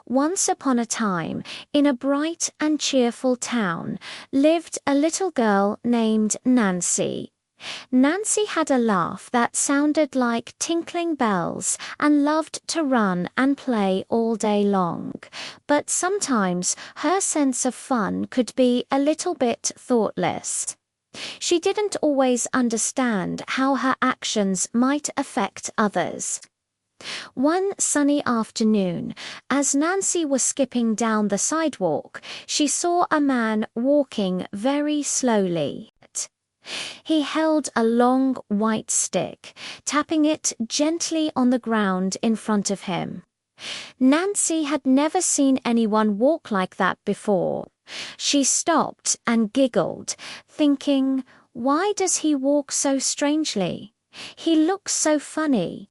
Once upon a time, in a bright and cheerful town, lived a little girl named Nancy. Nancy had a laugh that sounded like tinkling bells and loved to run and play all day long. But sometimes her sense of fun could be a little bit thoughtless. She didn't always understand how her actions might affect others. One sunny afternoon, as Nancy was skipping down the sidewalk, she saw a man walking very slowly. He held a long white stick, tapping it gently on the ground in front of him. Nancy had never seen anyone walk like that before. She stopped and giggled, thinking, "Why does he walk so strangely? He looks so funny."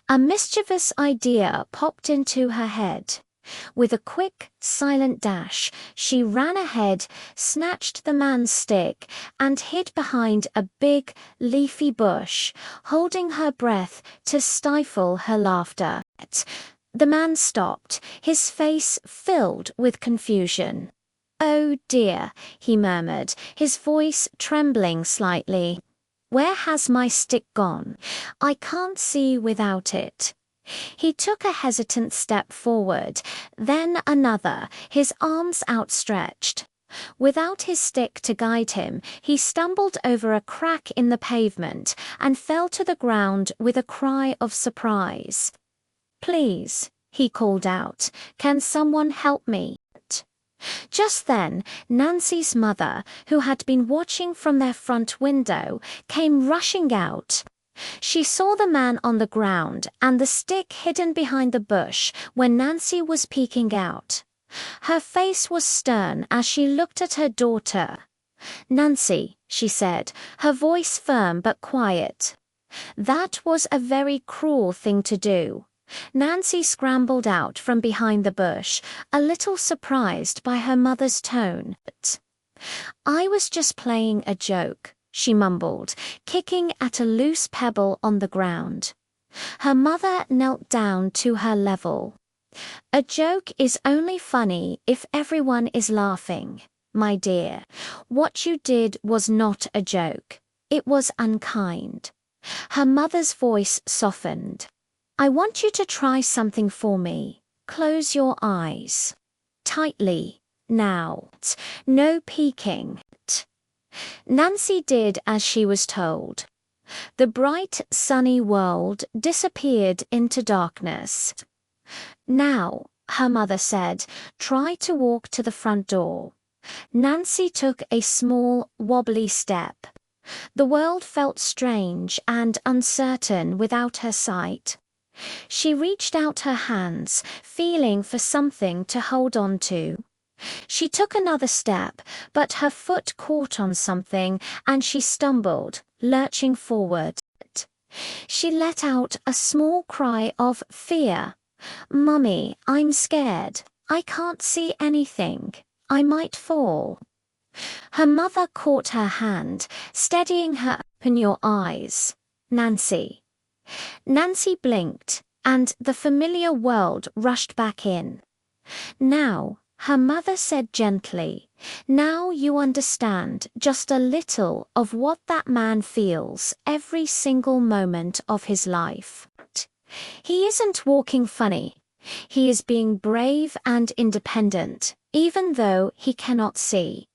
A mischievous idea popped into her head. With a quick, silent dash, she ran ahead, snatched the man's stick, and hid behind a big, leafy bush, holding her breath to stifle her laughter. The man stopped, his face filled with confusion. "Oh dear," he murmured, his voice trembling slightly. "Where has my stick gone? I can't see without it." He took a hesitant step forward, then another, his arms outstretched. Without his stick to guide him, he stumbled over a crack in the pavement and fell to the ground with a cry of surprise. "Please," he called out, "can someone help me?" Just then, Nancy's mother, who had been watching from their front window, came rushing out. She saw the man on the ground and the stick hidden behind the bush when Nancy was peeking out. Her face was stern as she looked at her daughter. "Nancy," she said, her voice firm but quiet. "That was a very cruel thing to do." Nancy scrambled out from behind the bush, a little surprised by her mother's tone. "I was just playing a joke," she mumbled, kicking at a loose pebble on the ground. Her mother knelt down to her level. "A joke is only funny if everyone is laughing, my dear. What you did was not a joke. It was unkind." Her mother's voice softened. "I want you to try something for me. Close your eyes. Tightly. Now. No peeking." Nancy did as she was told. The bright, sunny world disappeared into darkness. "Now," her mother said, "try to walk to the front door." Nancy took a small, wobbly step. The world felt strange and uncertain without her sight. She reached out her hands, feeling for something to hold on to. She took another step, but her foot caught on something and she stumbled, lurching forward. She let out a small cry of fear. "Mummy, I'm scared. I can't see anything. I might fall." Her mother caught her hand, steadying her. "Open your eyes, Nancy." Nancy blinked, and the familiar world rushed back in. "Now," her mother said gently, "now you understand just a little of what that man feels every single moment of his life. He isn't walking funny. He is being brave and independent, even though he cannot see."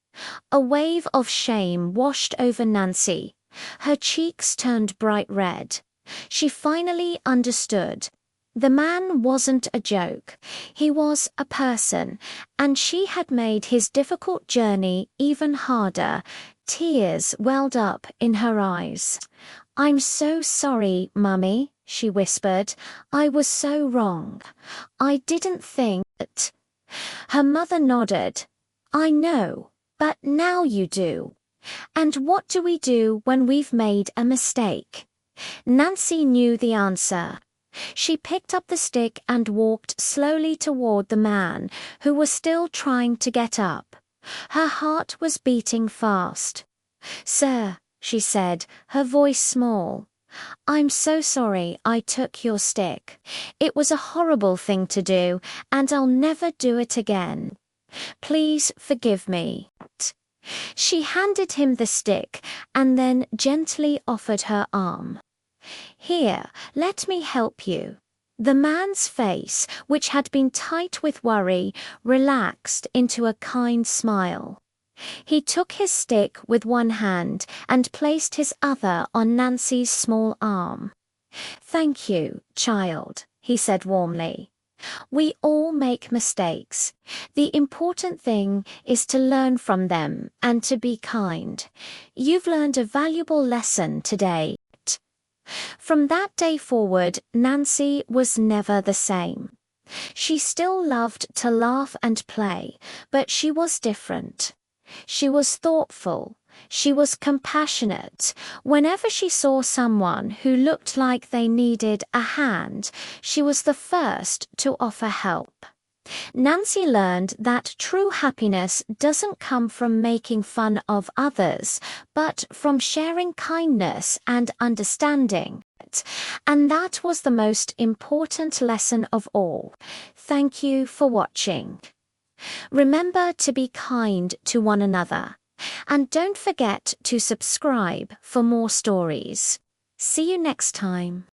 A wave of shame washed over Nancy. Her cheeks turned bright red. She finally understood. The man wasn't a joke. He was a person, and she had made his difficult journey even harder. Tears welled up in her eyes. "I'm so sorry, Mummy," she whispered. "I was so wrong. I didn't think that." Her mother nodded. "I know, but now you do. And what do we do when we've made a mistake?" Nancy knew the answer. She picked up the stick and walked slowly toward the man, who was still trying to get up. Her heart was beating fast. "Sir," she said, her voice small, I'm so sorry I took your stick. It was a horrible thing to do, and I'll never do it again. Please forgive me. She handed him the stick and then gently offered her arm. Here, let me help you. The man's face, which had been tight with worry, relaxed into a kind smile. He took his stick with one hand and placed his other on Nancy's small arm. "Thank you, child," he said warmly. "We all make mistakes. The important thing is to learn from them and to be kind. You've learned a valuable lesson today." From that day forward, Nancy was never the same. She still loved to laugh and play, but she was different. She was thoughtful. She was compassionate. Whenever she saw someone who looked like they needed a hand, she was the first to offer help. Nancy learned that true happiness doesn't come from making fun of others, but from sharing kindness and understanding. And that was the most important lesson of all. Thank you for watching. Remember to be kind to one another. And don't forget to subscribe for more stories. See you next time.